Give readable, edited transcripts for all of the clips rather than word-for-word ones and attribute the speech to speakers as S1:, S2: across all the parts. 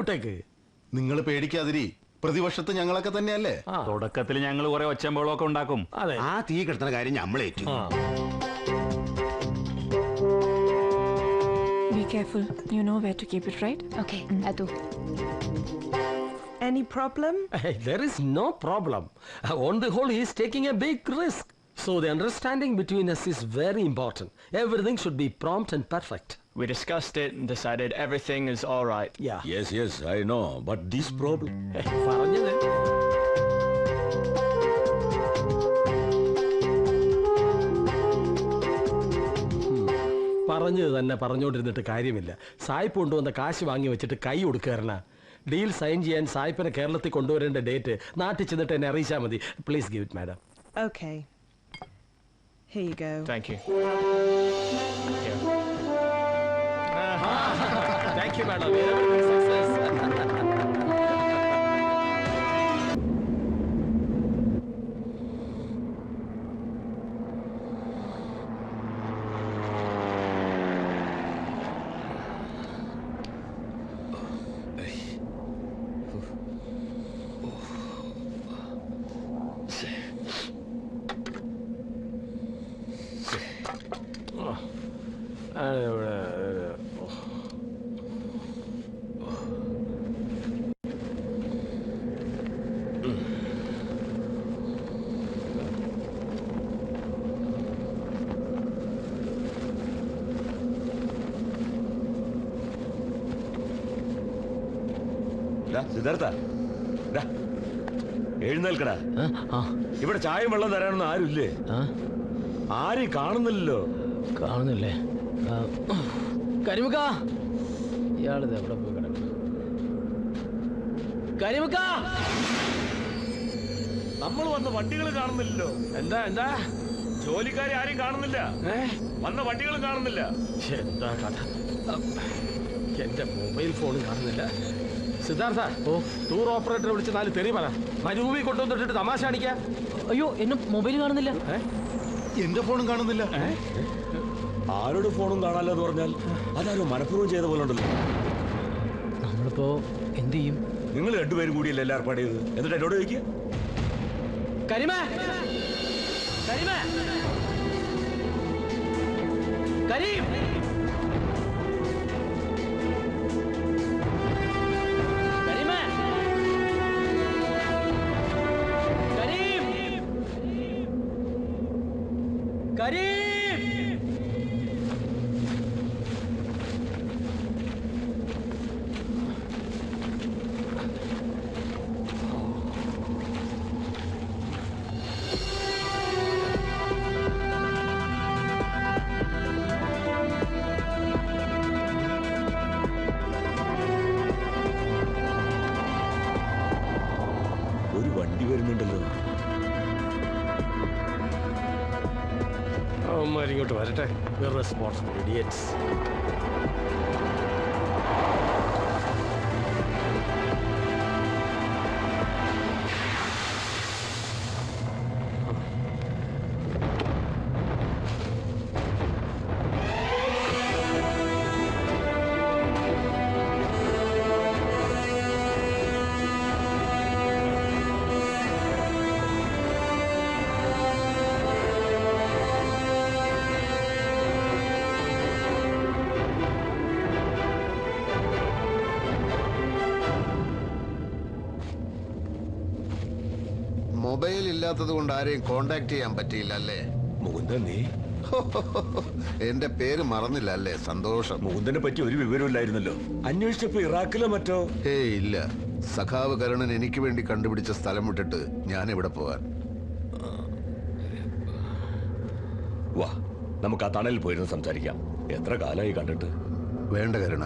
S1: വിട്ടേക്ക്.
S2: നിങ്ങൾ പേടിക്കാതിരി, പ്രതിപക്ഷത്ത് ഞങ്ങളൊക്കെ തന്നെയല്ലേ.
S3: തുടക്കത്തിൽ ഞങ്ങൾ കുറെ ഒച്ചമ്പോളൊക്കെ ഉണ്ടാക്കും.
S1: അതെ,
S4: ആ തീ കിടത്തുന്ന കാര്യം നമ്മളേറ്റു.
S5: Be careful. You know where to keep it, right?
S6: Okay, Adu.
S7: Any problem?
S1: Hey, there is no problem. On the whole, he is taking a big risk. So the understanding between us is very important. Everything should be prompt and perfect.
S8: We discussed it and decided everything is all right.
S1: Yeah.
S4: Yes, I know. But this problem...
S1: പറഞ്ഞത് പറഞ്ഞത് തന്നെ പറഞ്ഞുകൊണ്ടിരുന്നിട്ട് കാര്യമില്ല. സായിപ്പ് കൊണ്ടുവന്ന കാശ് വാങ്ങി വെച്ചിട്ട് കൈ കൊടുക്കാറണ. ഡീൽ സൈൻ ചെയ്യാൻ സായിപ്പിനെ കേരളത്തിൽ കൊണ്ടുവരേണ്ട ഡേറ്റ് നാട്ടിൽ ചെന്നിട്ട് എന്നെ അറിയിച്ചാൽ മതി. Please give it madam.
S7: Okay. Here you go.
S8: Thank you.
S1: Thank you, madam. Everything success.
S4: Siddharth, എഴുന്നേൽക്കടാ. ഇവിടെ ചായയും വെള്ളം തരാനൊന്നും ആരുമില്ലേ? ആരെയും കാണുന്നില്ലല്ലോ.
S1: കാണുന്നില്ലേ? കരിമുക്ക, ഇയാളിത് എവിടെ പോയി കിടക്കും? കരിമുക്ക,
S4: നമ്മൾ വന്ന വണ്ടികൾ കാണുന്നില്ലല്ലോ.
S1: എന്താ
S4: ജോലിക്കാരെ ആരെയും കാണുന്നില്ല. വന്ന വണ്ടികളും കാണുന്നില്ല.
S1: എന്താ കഥ? എന്റെ മൊബൈൽ ഫോണും കാണുന്നില്ല. സിദ്ധാർത്ഥ, ടൂർ ഓപ്പറേറ്ററെ വിളിച്ച് 4 തെറി പറ. മരുഭൂമി കൊണ്ടുവന്നിട്ട് തമാശ കാണിക്കാം.
S6: അയ്യോ, എന്നെ മൊബൈൽ കാണുന്നില്ല.
S2: എന്റെ ഫോണും കാണുന്നില്ല.
S4: ആരോട് ഫോണും കാണാല്ലോ എന്ന് പറഞ്ഞാൽ അതാരോ മനഃപൂർവ്വം ചെയ്ത പോലെ ഉണ്ടല്ലോ.
S6: നമ്മളിപ്പോ എന്ത് ചെയ്യും?
S4: നിങ്ങൾ രണ്ടുപേരും കൂടിയല്ലേ എല്ലാം ഏർപ്പാട് ചെയ്ത്. എന്നിട്ട് എന്നോട് ചോദിക്കുക.
S1: കരിമേ, കരിമേ, കരീം, കരീമേ, കരീം, കരീം.
S4: ഒരു വണ്ടി വരുന്നുണ്ടല്ലോ.
S1: ഇങ്ങോട്ട് വരട്ടെ. Irresponsible idiots.
S9: മൊബൈൽ ഇല്ലാത്തത് കൊണ്ട് ആരെയും കോണ്ടാക്ട് ചെയ്യാൻ പറ്റിയില്ല അല്ലേ?
S4: മുകുന്ദൻ, നീ
S9: എന്റെ പേര് മറന്നില്ല അല്ലേ? സന്തോഷം.
S4: മുകുന്ദനെ പറ്റി ഒരു വിവരമില്ലായിരുന്നല്ലോ. അന്വേഷിച്ചപ്പോ ഇറാഖിലോ മറ്റോ?
S9: ഇല്ല. സഖാവ് കരുണൻ എനിക്ക് വേണ്ടി കണ്ടുപിടിച്ച സ്ഥലം വിട്ടിട്ട് ഞാൻ എവിടെ പോവാൻ?
S4: വാ, നമുക്ക് ആ തണലിൽ പോയിരുന്ന് സംസാരിക്കാം. എത്ര കാലമായി കണ്ടിട്ട്.
S9: വേണ്ട കരുണ,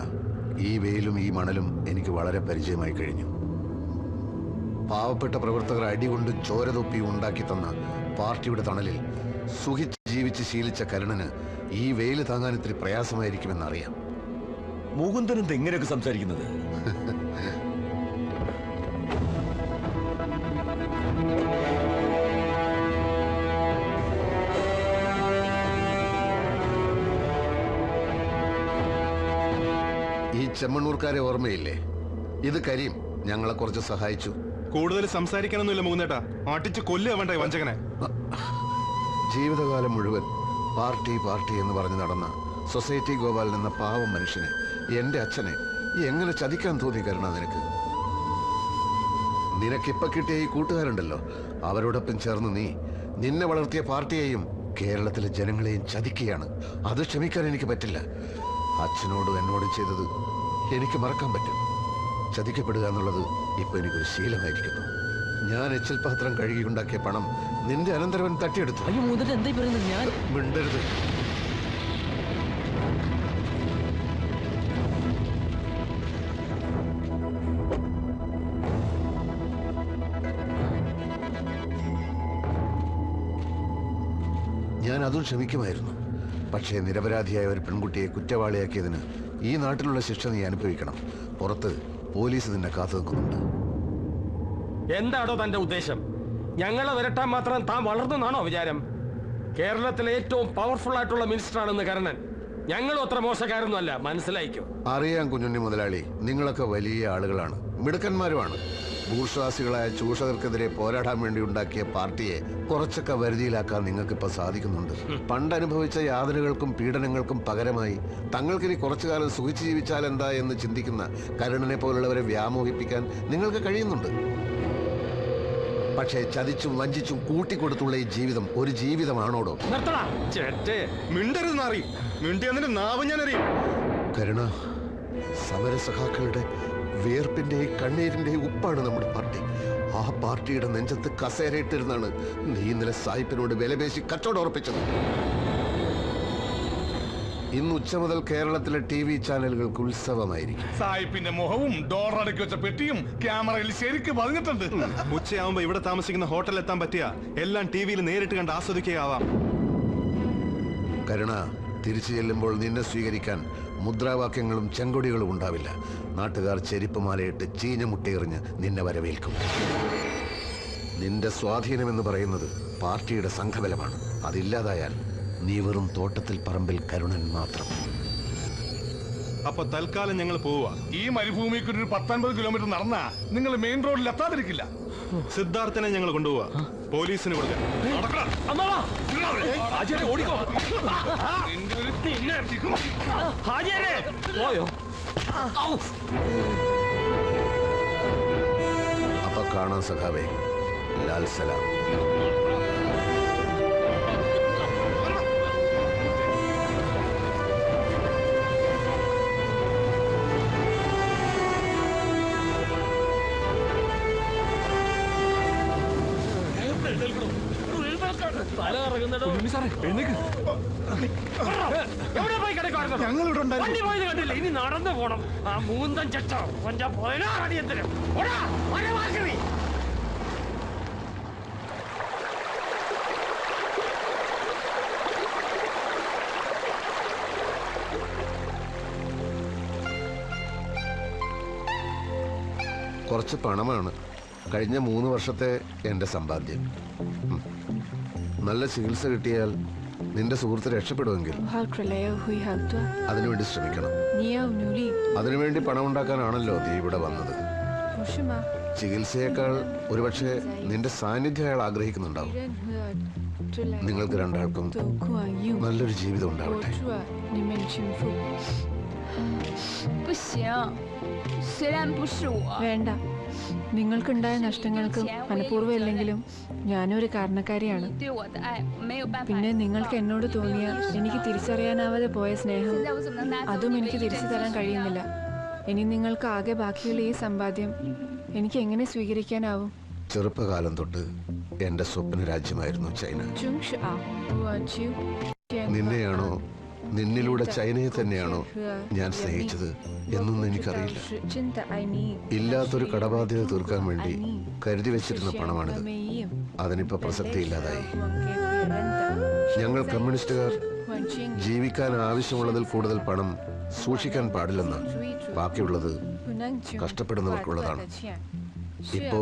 S9: ഈ വെയിലും ഈ മണലും എനിക്ക് വളരെ പരിചയമായി കഴിഞ്ഞു. പാവപ്പെട്ട പ്രവർത്തകർ അടികൊണ്ട് ചോരതൊപ്പി ഉണ്ടാക്കി തന്ന പാർട്ടിയുടെ തണലിൽ സുഖിച്ച് ജീവിച്ച് ശീലിച്ച കരുണന് ഈ വെയിൽ താങ്ങാൻ ഇത്തിരി പ്രയാസമായിരിക്കുമെന്നറിയാം.
S4: മുകുന്ദൻ എന്താ ഇങ്ങനെയൊക്കെ സംസാരിക്കുന്നത്?
S9: ഈ ചെമ്മണ്ണൂർക്കാരെ ഓർമ്മയില്ലേ? ഇത് കരീം ഞങ്ങളെ കുറച്ച് സഹായിച്ചു.
S2: കൂടുതൽ സംസാരിക്കാനൊന്നുമില്ല മൂന്നേട്ടാ, ആട്ടിച്ച് കൊല്ലുക വേണ്ട വഞ്ചകനെ.
S9: ജീവിതകാലം മുഴുവൻ പാർട്ടി പാർട്ടി എന്ന് പറഞ്ഞു നടന്ന സൊസൈറ്റി ഗോപാലൻ എന്ന പാവം മനുഷ്യനെ, എന്റെ അച്ഛനെ എങ്ങനെ ചതിക്കാൻ തോന്നി കരുണ നിനക്ക്? നിനക്കിപ്പ കിട്ടിയ ഈ കൂട്ടുകാരുണ്ടല്ലോ, അവരോടൊപ്പം ചേർന്ന് നീ നിന്നെ വളർത്തിയ പാർട്ടിയെയും കേരളത്തിലെ ജനങ്ങളെയും ചതിക്കുകയാണ്. അത് ക്ഷമിക്കാൻ എനിക്ക് പറ്റില്ല. അച്ഛനോടും എന്നോടും ചെയ്തത് എനിക്ക് മറക്കാൻ പറ്റും. ചതിക്കപ്പെടുക എന്നുള്ളത് ഇപ്പൊ എനിക്കൊരു ശീലമായിരിക്കുന്നു. ഞാൻ എച്ചിൽ പാത്രം കഴുകിയുണ്ടാക്കിയ പണം നിന്റെ അനന്തരവൻ തട്ടിയെടുത്തു.
S6: അയ്യോ മൂന്നിട്ട് എന്തായി പറയുന്നത്? ഞാൻ
S9: മിണ്ടരുത്. ഞാൻ അതും ക്ഷമിക്കുമായിരുന്നു. പക്ഷേ നിരപരാധിയായ ഒരു പെൺകുട്ടിയെ കുറ്റവാളിയാക്കിയതിന് ഈ നാട്ടിലുള്ള ശിക്ഷ നീ അനുഭവിക്കണം. പുറത്ത് പോലീസ് നിന്നെ കാത്തു നിൽക്കുന്നുണ്ട്.
S1: എന്താണോ തന്റെ ഉദ്ദേശം? ഞങ്ങളെ വരട്ടാൻ മാത്രം താൻ വളർന്നെന്നാണോ വിചാരം? കേരളത്തിലെ ഏറ്റവും പവർഫുൾ ആയിട്ടുള്ള മിനിസ്റ്ററാണെന്ന് കരുണൻ. ഞങ്ങളും അത്ര മോശക്കാരൊന്നുമല്ല, മനസ്സിലായിക്കോ?
S9: അറിയാം കുഞ്ഞുണ്ണി മുതലാളി, നിങ്ങളൊക്കെ വലിയ ആളുകളാണ്, മിടുക്കന്മാരുമാണ്. ഭൂഷ്വാസികളായ ചൂഷകർക്കെതിരെ പോരാടാൻ വേണ്ടി ഉണ്ടാക്കിയ പാർട്ടിയെ കുറച്ചൊക്കെ വരുതിയിലാക്കാൻ നിങ്ങൾക്കിപ്പോ സാധിക്കുന്നുണ്ട്. പണ്ടനുഭവിച്ച യാതനകൾക്കും പീഡനങ്ങൾക്കും പകരമായി തങ്ങൾക്കിനി കുറച്ചു കാലം സുഖിച്ചു ജീവിച്ചാൽ എന്താ എന്ന് ചിന്തിക്കുന്ന കരുണനെ പോലുള്ളവരെ വ്യാമോഹിപ്പിക്കാൻ നിങ്ങൾക്ക് കഴിയുന്നുണ്ട്. പക്ഷേ ചതിച്ചും വഞ്ചിച്ചും കൂട്ടിക്കൊടുത്തുള്ള ഈ ജീവിതം ഒരു ജീവിതമാണോടോ?
S2: മിണ്ടരുതെന്നറിയും, മിണ്ടിയതിന്റെ നാവ് ഞാൻ അറിയും.
S9: കരുണ, സമരസഖാക്കളുടെ വിയർപ്പിന്റെയും കണ്ണീരിന്റെയും ഉപ്പാണ് നമ്മുടെ പാർട്ടി. ആ പാർട്ടിയുടെ നെഞ്ചത്ത് കസേരയിട്ടിരുന്നാണ് നീ ഇന്നലെ സായിപ്പിനോട് വിലപേശി കച്ചവടം ഉറപ്പിച്ചത്. ഇന്ന് ഉച്ച മുതൽ കേരളത്തിലെ TV ചാനലുകൾക്ക് ഉത്സവമായിരിക്കും.
S10: സായിപ്പിന്റെ മുഖവും ഡോറടക്കി വെച്ച പെട്ടിയും ക്യാമറയിൽ ശരിക്കും പതിഞ്ഞിട്ടുണ്ട്.
S2: ഉച്ചയാവുമ്പോ ഇവിടെ താമസിക്കുന്ന ഹോട്ടലിൽ എത്താൻ പറ്റിയ എല്ലാം TV-യിൽ നേരിട്ട് കണ്ട് ആസ്വദിക്കുകയാവാം.
S9: കരുണ, തിരിച്ചു ചെല്ലുമ്പോൾ നിന്നെ സ്വീകരിക്കാൻ മുദ്രാവാക്യങ്ങളും ചെങ്കൊടികളും ഉണ്ടാവില്ല. നാട്ടുകാർ ചെരുപ്പ് മാലയിട്ട് ചീഞ്ഞ മുട്ടയെറിഞ്ഞ് നിന്നെ വരവേൽക്കും. നിന്റെ സ്വാധീനമെന്ന് പറയുന്നത് പാർട്ടിയുടെ സംഘബലമാണ്. അതില്ലാതായാൽ നീ വെറും തോട്ടത്തിൽ പറമ്പിൽ കരുണൻ മാത്രം.
S2: അപ്പൊ തൽക്കാലം ഞങ്ങൾ പോവുക.
S10: ഈ മരുഭൂമിക്ക് ഒരു 19 കിലോമീറ്റർ നടന്നാ നിങ്ങൾ മെയിൻ റോഡിൽ എത്താതിരിക്കില്ല.
S2: സിദ്ധാർത്ഥനെ ഞങ്ങൾ കൊണ്ടുപോവാ, പോലീസിന് കൊടുക്കാം.
S9: അപ്പൊ കാണാൻ സഖാവേ. ലാൽ സലാം.
S2: ഞങ്ങളിവിടെ
S1: കണ്ടില്ല, ഇനി നടന്നു പോണം. ആ മൂന്തൻ ചട്ട അടിയന്തരം.
S9: കുറച്ച് പണമാണ് കഴിഞ്ഞ 3 വർഷത്തെ എന്റെ സമ്പാദ്യം. നല്ല ചികിത്സ കിട്ടിയാൽ നിന്റെ സുഹൃത്ത് രക്ഷപ്പെടുമെങ്കിൽ അതിനുവേണ്ടി ശ്രമിക്കണം. അതിനുവേണ്ടി പണം ഉണ്ടാക്കാനാണല്ലോ നീ ഇവിടെ വന്നത്. ചികിത്സയേക്കാൾ ഒരുപക്ഷെ നിന്റെ സാന്നിധ്യം അയാൾ ആഗ്രഹിക്കുന്നുണ്ടാവും. നിങ്ങൾക്ക് രണ്ടാൾക്കും നല്ലൊരു ജീവിതം ഉണ്ടാവട്ടെ.
S5: വേണ്ട, നിങ്ങൾക്കുണ്ടായ നഷ്ടങ്ങൾക്ക് മനഃപൂർവ്വമല്ലെങ്കിലും ഞാനൊരു കാരണക്കാരിയാണ്. പിന്നെ നിങ്ങൾക്ക് എന്നോട് തോന്നിയ എനിക്ക് തിരിച്ചറിയാനാവാതെ പോയ സ്നേഹം, അതും എനിക്ക് തിരിച്ചു തരാൻ കഴിയുന്നില്ല. ഇനി നിങ്ങൾക്ക് ആകെ ബാക്കിയുള്ള ഈ സമ്പാദ്യം എനിക്ക് എങ്ങനെ സ്വീകരിക്കാനാവും?
S9: ചെറുപ്പകാലം തൊട്ട് എന്റെ സ്വപ്ന രാജ്യമായിരുന്നു ചൈന. നിന്നെയാണോ, നിന്നിലൂടെ ചൈനയെ തന്നെയാണോ ഞാൻ സ്നേഹിച്ചത് എന്നൊന്നും എനിക്കറിയില്ല. ഇല്ലാത്തൊരു കടബാധ്യത തീർക്കാൻ വേണ്ടി കരുതി വെച്ചിരുന്ന പണമാണിത്. അതിനിപ്പോ പ്രസക്തിയില്ലാതായി. ഞങ്ങൾ കമ്മ്യൂണിസ്റ്റുകാർ ജീവിക്കാൻ ആവശ്യമുള്ളതിൽ കൂടുതൽ പണം സൂക്ഷിക്കാൻ പാടില്ലെന്ന്. ബാക്കിയുള്ളത് കഷ്ടപ്പെടുന്നവർക്കുള്ളതാണ്. ഇപ്പോ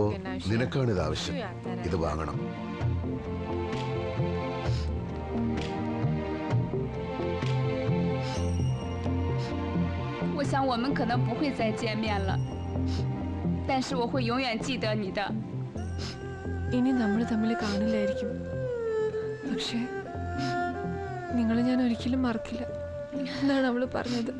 S9: നിനക്കാണിത് ആവശ്യം. ഇത് വാങ്ങണം.
S11: 我想我们可能不会再见面了。但是我会永远记得你的。
S5: ഇനി നമ്മൾ തമ്മിൽ കാണില്ലായിരിക്കും, പക്ഷേ നിങ്ങളെ ഞാൻ ഒരിക്കലും മറക്കില്ല എന്നാണ് അവള് പറഞ്ഞത്.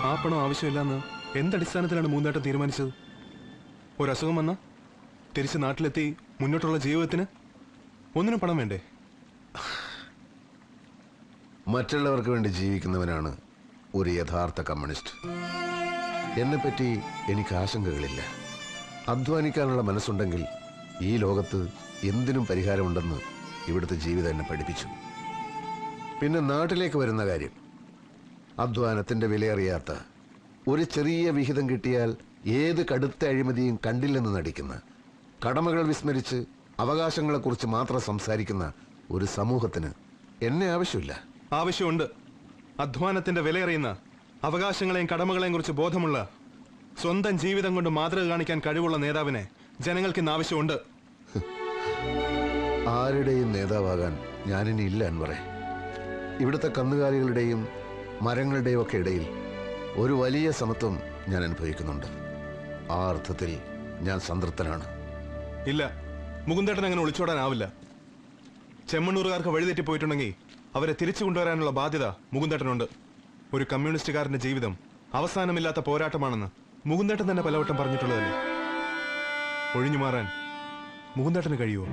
S2: ആ പണം ആവശ്യമില്ലെന്ന് എന്തടിസ്ഥാനത്തിലാണ് മൂന്നേട്ടൻ തീരുമാനിച്ചത്? ഒരസുഖം വന്ന തിരിച്ച് നാട്ടിലെത്തി മുന്നോട്ടുള്ള ജീവിതത്തിന് ഒന്നിനും പണം വേണ്ടേ?
S9: മറ്റുള്ളവർക്ക് വേണ്ടി ജീവിക്കുന്നവനാണ് ഒരു യഥാർത്ഥ കമ്മ്യൂണിസ്റ്റ്. എന്നെപ്പറ്റി എനിക്ക് ആശങ്കകളില്ല. അധ്വാനിക്കാനുള്ള മനസ്സുണ്ടെങ്കിൽ ഈ ലോകത്ത് എന്തിനും പരിഹാരമുണ്ടെന്ന് ഇവിടുത്തെ ജീവിതം എന്നെ പഠിപ്പിച്ചു. പിന്നെ നാട്ടിലേക്ക് വരുന്ന കാര്യം, അധ്വാനത്തിന്റെ വിലയറിയാത്ത, ഒരു ചെറിയ വിഹിതം കിട്ടിയാൽ ഏത് കടുത്ത അഴിമതിയും കണ്ടില്ലെന്ന് നടിക്കുന്ന, കടമകൾ വിസ്മരിച്ച് അവകാശങ്ങളെക്കുറിച്ച് മാത്രം സംസാരിക്കുന്ന ഒരു സമൂഹത്തിന് എന്നെ ആവശ്യമില്ല.
S2: ആവശ്യമുണ്ട്. അധ്വാനത്തിന്റെ വിലയറിയുന്ന, അവകാശങ്ങളെയും കടമകളെയും കുറിച്ച് ബോധമുള്ള, സ്വന്തം ജീവിതം കൊണ്ട് മാതൃക കാണിക്കാൻ കഴിവുള്ള നേതാവിനെ ജനങ്ങൾക്ക് ആവശ്യമുണ്ട്.
S9: ആരുടെയും നേതാവാകാൻ ഞാനിനി ഇല്ല അൻവറെ. ഇവിടുത്തെ കന്നുകാലികളുടെയും മരങ്ങളുടെയും ഒക്കെ ഇടയിൽ ഒരു വലിയ സമത്വം ഞാൻ അനുഭവിക്കുന്നുണ്ട്. ആ അർത്ഥത്തിൽ ഞാൻ സംതൃപ്തനാണ്.
S2: ഇല്ല, മുകുന്ദേട്ടൻ അങ്ങനെ ഒളിച്ചോടാനാവില്ല. ചെമ്മണ്ണൂറുകാർക്ക് വഴിതെറ്റിപ്പോയിട്ടുണ്ടെങ്കിൽ അവരെ തിരിച്ചു കൊണ്ടുവരാനുള്ള ബാധ്യത മുകുന്ദേട്ടനുണ്ട്. ഒരു കമ്മ്യൂണിസ്റ്റുകാരന്റെ ജീവിതം അവസാനമില്ലാത്ത പോരാട്ടമാണെന്ന് മുകുന്ദേട്ടൻ തന്നെ പലവട്ടം പറഞ്ഞിട്ടുള്ളതല്ലേ. ഒഴിഞ്ഞു മാറാൻ മുകുന്ദേട്ടന് കഴിയുമോ?